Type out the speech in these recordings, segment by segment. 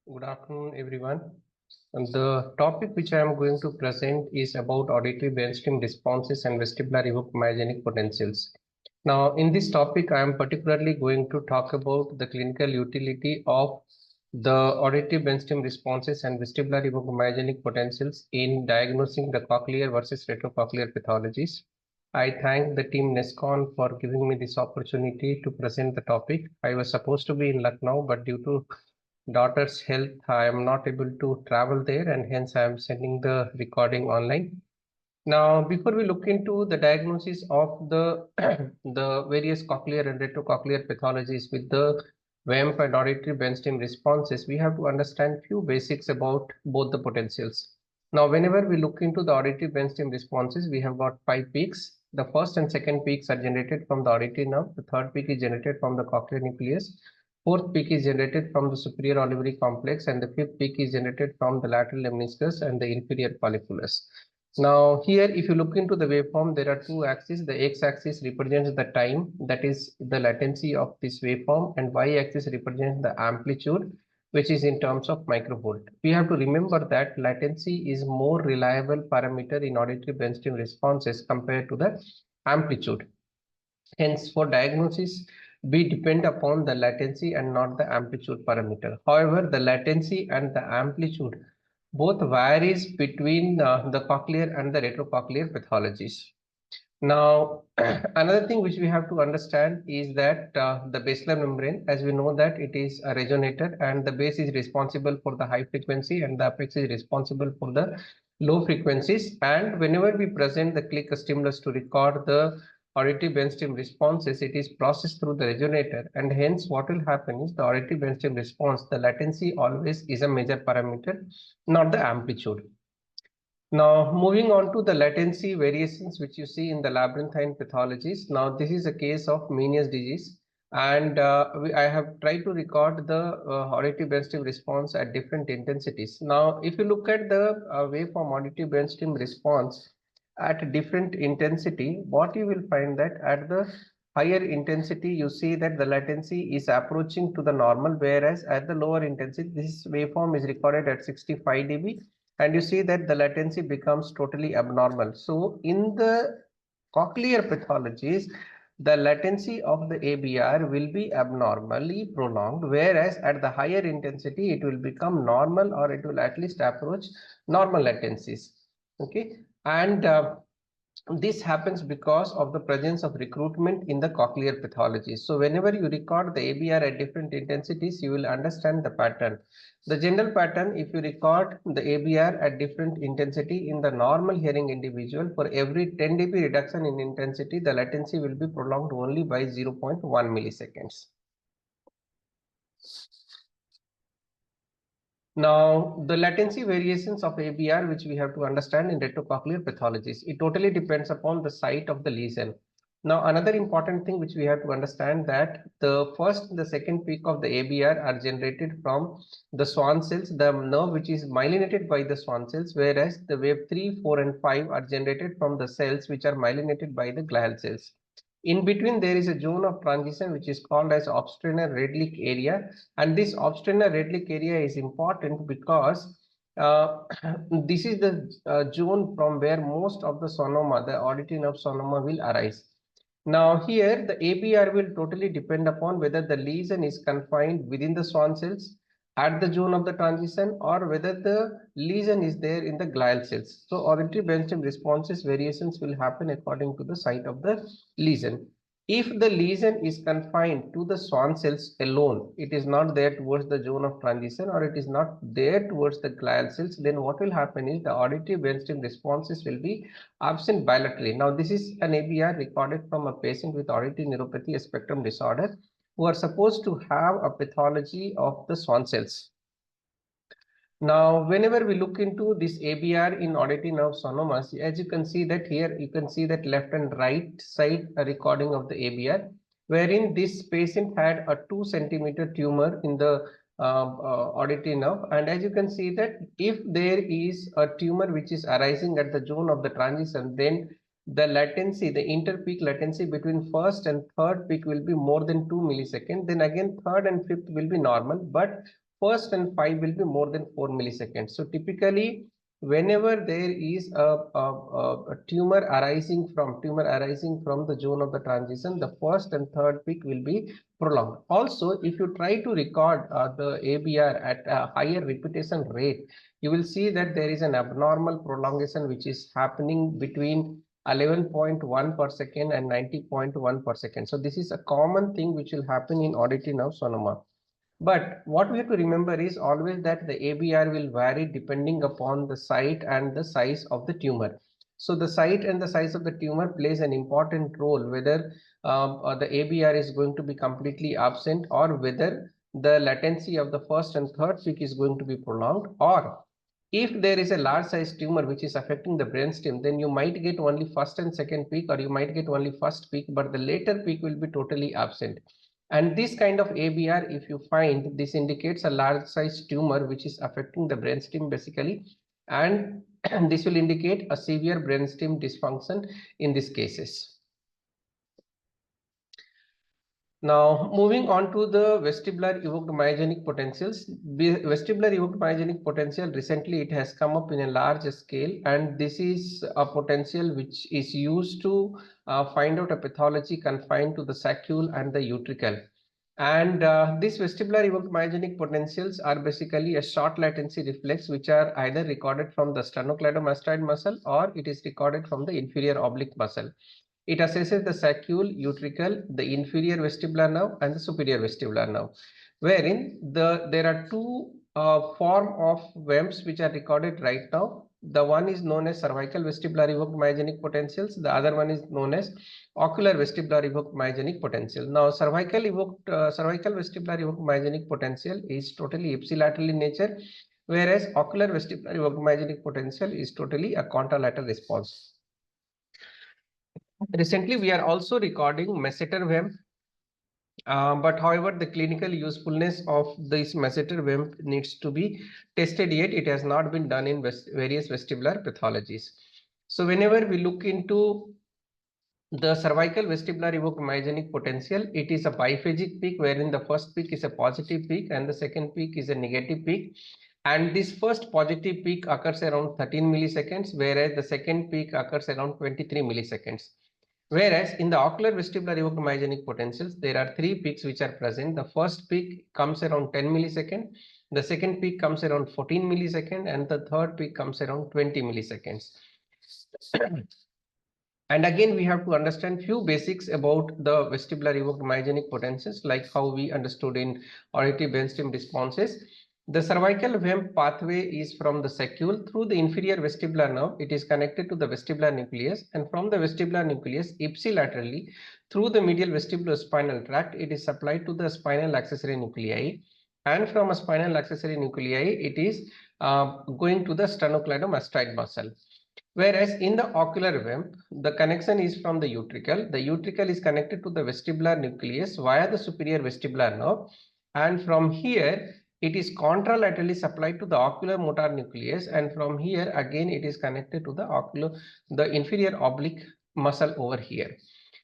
Good afternoon, everyone. And the topic which I am going to present is about auditory brainstem responses and vestibular evokemyogenic potentials. Now, in this topic, I am particularly going to talk about the clinical utility of the auditory brainstem responses and vestibular evokemyogenic potentials in diagnosing the cochlear versus retrocochlear pathologies. I thank the team NESCON for giving me this opportunity to present the topic. I was supposed to be in Lucknow, but due to daughter's health, I am not able to travel there, and hence I am sending the recording online. Now, before we look into the diagnosis of the the various cochlear and retrocochlear pathologies with the VEMP and auditory brainstem responses, we have to understand few basics about both the potentials. Now, whenever we look into the auditory brainstem responses, we have got 5 peaks. The first and second peaks are generated from the auditory nerve. The third peak is generated from the cochlear nucleus. Fourth peak is generated from the superior olivary complex, and the fifth peak is generated from the lateral lemniscus and the inferior colliculus. Now here, if you look into the waveform, there are two axes. The x-axis represents the time, that is the latency of this waveform, and y-axis represents the amplitude, which is in terms of microvolt. We have to remember that latency is more reliable parameter in auditory brainstem responses compared to the amplitude. Hence, for diagnosis, we depend upon the latency and not the amplitude parameter. However, the latency and the amplitude both varies between the cochlear and the retrocochlear pathologies. Now, another thing which we have to understand is that the basilar membrane, as we know that it is a resonator, and the base is responsible for the high frequency and the apex is responsible for the low frequencies. And whenever we present the click stimulus to record the auditory brainstem responses, it is processed through the resonator, and hence what will happen is the auditory brainstem response, the latency always is a major parameter, not the amplitude. Now, moving on to the latency variations which you see in the labyrinthine pathologies. Now, this is a case of Meniere's disease, and I have tried to record the auditory brainstem response at different intensities. Now, if you look at the waveform auditory brainstem response at different intensity, what you will find that at the higher intensity, you see that the latency is approaching to the normal, whereas at the lower intensity, this waveform is recorded at 65 dB, and you see that the latency becomes totally abnormal. So in the cochlear pathologies, the latency of the ABR will be abnormally prolonged, whereas at the higher intensity, it will become normal, or it will at least approach normal latencies. Okay, and this happens because of the presence of recruitment in the cochlear pathology. So whenever you record the ABR at different intensities, you will understand the pattern. The general pattern, if you record the ABR at different intensity in the normal hearing individual, for every 10 dB reduction in intensity, the latency will be prolonged only by 0.1 milliseconds. Now, the latency variations of ABR, which we have to understand in retrocochlear pathologies, it totally depends upon the site of the lesion. Now, another important thing which we have to understand that the first and the second peak of the ABR are generated from the Schwann cells, the nerve which is myelinated by the Schwann cells, whereas the wave 3, 4, and 5 are generated from the cells which are myelinated by the glial cells. In between, there is a zone of transition which is called as obstener Redlich area, and this obstener Redlich area is important because this is the zone from where most of the sonoma, the auditory nerve sonoma, will arise. Now here the ABR will totally depend upon whether the lesion is confined within the Schwann cells at the zone of the transition, or whether the lesion is there in the glial cells. So auditory brainstem responses variations will happen according to the site of the lesion. If the lesion is confined to the Schwann cells alone, it is not there towards the zone of transition, or it is not there towards the glial cells, then what will happen is the auditory brainstem responses will be absent bilaterally. Now, this is an ABR recorded from a patient with auditory neuropathy spectrum disorder who are supposed to have a pathology of the Schwann cells. Now, whenever we look into this ABR in auditory nerve sonomas, as you can see that here, you can see that left and right side a recording of the ABR, wherein this patient had a 2 centimeter tumor in the auditory nerve. And as you can see that if there is a tumor which is arising at the zone of the transition, then the latency, the interpeak latency between first and third peak will be more than 2 milliseconds. Then again, third and fifth will be normal, but first and 5 will be more than 4 milliseconds. So typically, whenever there is a tumor arising from the zone of the transition, the first and third peak will be prolonged. Also, if you try to record the ABR at a higher repetition rate, you will see that there is an abnormal prolongation which is happening between 11.1 per second and 90.1 per second. So this is a common thing which will happen in auditory nerve sonoma. But what we have to remember is always that the ABR will vary depending upon the site and the size of the tumor. So the site and the size of the tumor plays an important role whether the ABR is going to be completely absent, or whether the latency of the first and third peak is going to be prolonged, or if there is a large size tumor which is affecting the brainstem, then you might get only first and second peak, or you might get only first peak, but the later peak will be totally absent. And this kind of ABR, if you find, this indicates a large size tumor which is affecting the brainstem basically, and this will indicate a severe brainstem dysfunction in these cases. Now, moving on to the vestibular evoked myogenic potentials. Vestibular evoked myogenic potential, recently it has come up in a large scale, and this is a potential which is used to find out a pathology confined to the saccule and the utricle. And these vestibular evoked myogenic potentials are basically a short latency reflex which are either recorded from the sternocleidomastoid muscle, or it is recorded from the inferior oblique muscle. It assesses the saccule, utricle, the inferior vestibular nerve, and the superior vestibular nerve, wherein there are two form of VEMPS which are recorded right now. The one is known as cervical vestibular evoked myogenic potentials. The other one is known as ocular vestibular evoked myogenic potential. Now, cervical vestibular evoked myogenic potential is totally ipsilateral in nature, whereas ocular vestibular evoked myogenic potential is totally a contralateral response. Recently, we are also recording masseter VEMP, but however, the clinical usefulness of this masseter VEMP needs to be tested yet. It has not been done in various vestibular pathologies. So whenever we look into the cervical vestibular evoked myogenic potential, it is a biphasic peak wherein the first peak is a positive peak and the second peak is a negative peak. And this first positive peak occurs around 13 milliseconds, whereas the second peak occurs around 23 milliseconds. Whereas in the ocular vestibular evoked myogenic potentials, there are three peaks which are present. The first peak comes around 10 milliseconds, the second peak comes around 14 milliseconds, and the third peak comes around 20 milliseconds. And again, we have to understand few basics about the vestibular evoked myogenic potentials, like how we understood in auditory brainstem responses. The cervical VEMP pathway is from the saccule through the inferior vestibular nerve. It is connected to the vestibular nucleus, and from the vestibular nucleus ipsilaterally through the medial vestibulospinal tract, it is supplied to the spinal accessory nuclei, and from a spinal accessory nuclei, it is going to the sternocleidomastoid muscle. Whereas in the ocular VEMP, the connection is from the utricle. The utricle is connected to the vestibular nucleus via the superior vestibular nerve, and from here it is contralaterally supplied to the ocular motor nucleus, and from here again it is connected to the inferior oblique muscle over here.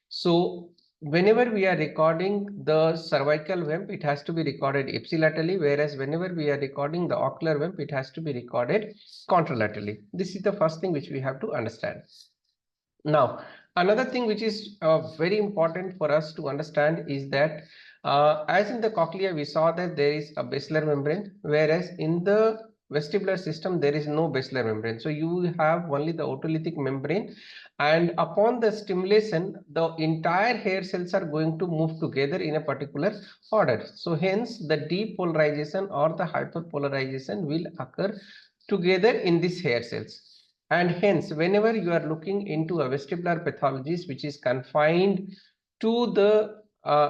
So whenever we are recording the cervical VEMP, it has to be recorded ipsilaterally, whereas whenever we are recording the ocular VEMP, it has to be recorded contralaterally. This is the first thing which we have to understand. Now, another thing which is very important for us to understand is that as in the cochlea, we saw that there is a basilar membrane, whereas in the vestibular system, there is no basilar membrane. So you have only the otolithic membrane, and upon the stimulation, the entire hair cells are going to move together in a particular order. So hence, the depolarization or the hyperpolarization will occur together in these hair cells. And hence, whenever you are looking into a vestibular pathologies which is confined to the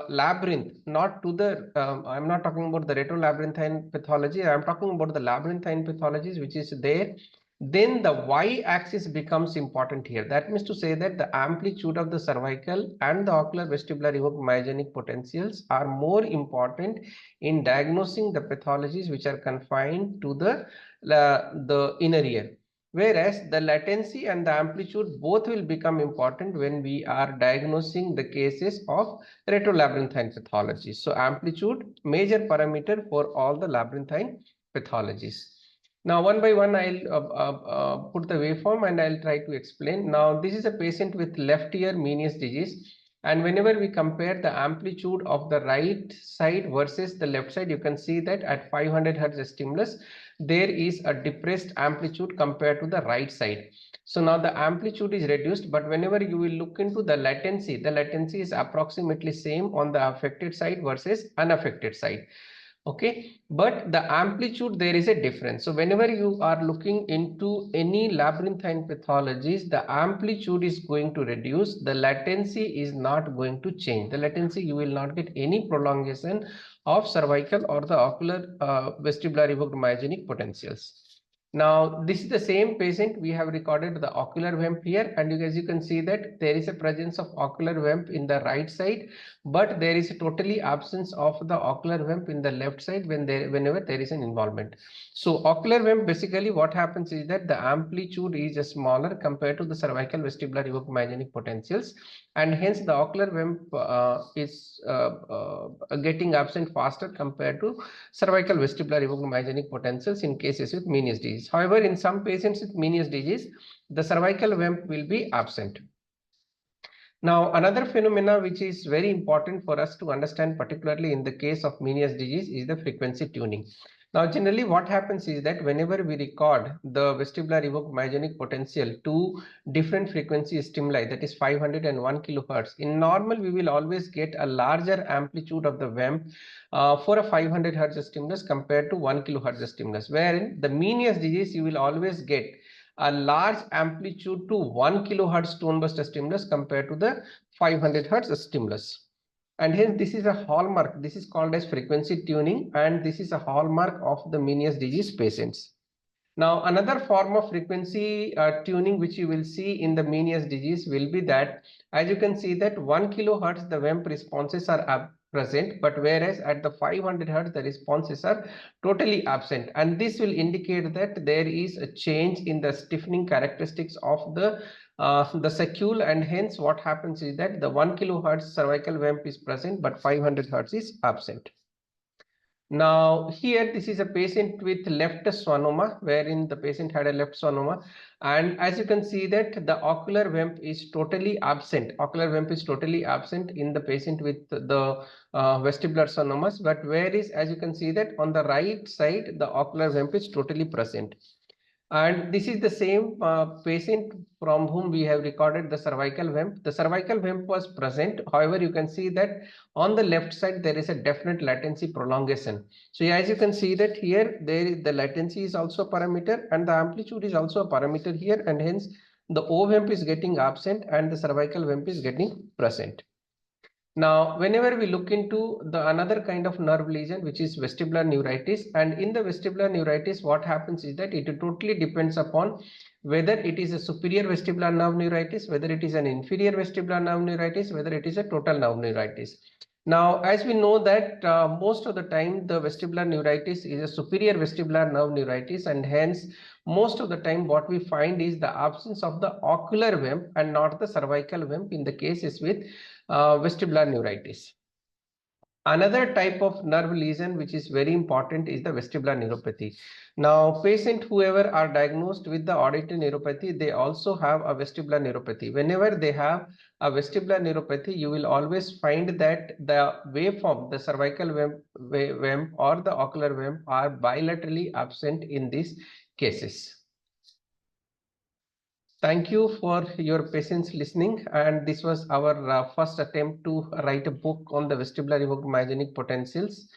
labyrinth, not to the, I'm not talking about the retrolabyrinthine pathology, I'm talking about the labyrinthine pathologies which is there, then the y-axis becomes important here. That means to say that the amplitude of the cervical and the ocular vestibular evoked myogenic potentials are more important in diagnosing the pathologies which are confined to the inner ear. Whereas the latency and the amplitude both will become important when we are diagnosing the cases of retrolabyrinthine pathology. So amplitude, major parameter for all the labyrinthine pathologies. Now, one by one, I'll put the waveform and I'll try to explain. Now, this is a patient with left ear Meniere's disease. And whenever we compare the amplitude of the right side versus the left side, you can see that at 500 Hz stimulus, there is a depressed amplitude compared to the right side. So now the amplitude is reduced, but whenever you will look into the latency is approximately same on the affected side versus unaffected side. Okay, but the amplitude, there is a difference. So whenever you are looking into any labyrinthine pathologies, the amplitude is going to reduce, the latency is not going to change. The latency, you will not get any prolongation of cervical or the ocular vestibular evoked myogenic potentials. Now, this is the same patient. We have recorded the ocular VEMP here, and as you can see that there is a presence of ocular VEMP in the right side, but there is a totally absence of the ocular VEMP in the left side whenever there is an involvement. So ocular VEMP, basically what happens is that the amplitude is smaller compared to the cervical vestibular evoked myogenic potentials, and hence the ocular VEMP is getting absent faster compared to cervical vestibular evoked myogenic potentials in cases with Meniere's disease. However, in some patients with Meniere's disease, the cervical VEMP will be absent. Now, another phenomena which is very important for us to understand, particularly in the case of Meniere's disease, is the frequency tuning. Now, generally what happens is that whenever we record the vestibular evoked myogenic potential to different frequency stimuli, that is 500 and 1 kilohertz, in normal we will always get a larger amplitude of the VEMP for a 500 hertz stimulus compared to 1 kilohertz stimulus, wherein the Meniere's disease you will always get a large amplitude to 1 kilohertz tone burst stimulus compared to the 500 hertz stimulus. And hence this is a hallmark. This is called as frequency tuning, and this is a hallmark of the Meniere's disease patients. Now, another form of frequency tuning which you will see in the Meniere's disease will be that, as you can see that 1 kilohertz the VEMP responses are present, but whereas at the 500 hertz the responses are totally absent, and this will indicate that there is a change in the stiffening characteristics of the saccule, and hence what happens is that the 1 kilohertz cervical VEMP is present but 500 hertz is absent. Now here this is a patient with left schwannoma, wherein the patient had a left schwannoma, and as you can see that the ocular VEMP is totally absent. Ocular VEMP is totally absent in the patient with the vestibular schwannomas, but whereas as you can see that on the right side the ocular VEMP is totally present. And this is the same patient from whom we have recorded the cervical VEMP. The cervical VEMP was present. However, you can see that on the left side, there is a definite latency prolongation. So as you can see that here, the latency is also a parameter and the amplitude is also a parameter here. And hence the O VEMP is getting absent and the cervical VEMP is getting present. Now, whenever we look into the another kind of nerve lesion, which is vestibular neuritis, and in the vestibular neuritis, what happens is that it totally depends upon whether it is a superior vestibular nerve neuritis, whether it is an inferior vestibular nerve neuritis, whether it is a total nerve neuritis. Now, as we know that most of the time the vestibular neuritis is a superior vestibular nerve neuritis, and hence most of the time what we find is the absence of the ocular VEMP and not the cervical VEMP in the cases with vestibular neuritis. Another type of nerve lesion which is very important is the vestibular neuropathy. Now, patient whoever are diagnosed with the auditory neuropathy, they also have a vestibular neuropathy. Whenever they have a vestibular neuropathy, you will always find that the waveform, the cervical VEMP or the ocular VEMP are bilaterally absent in these cases. Thank you for your patience listening, and this was our first attempt to write a book on the vestibular evoked myogenic potentials.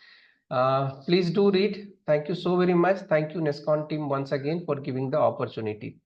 Please do read. Thank you so very much. Thank you NESCON team once again for giving the opportunity.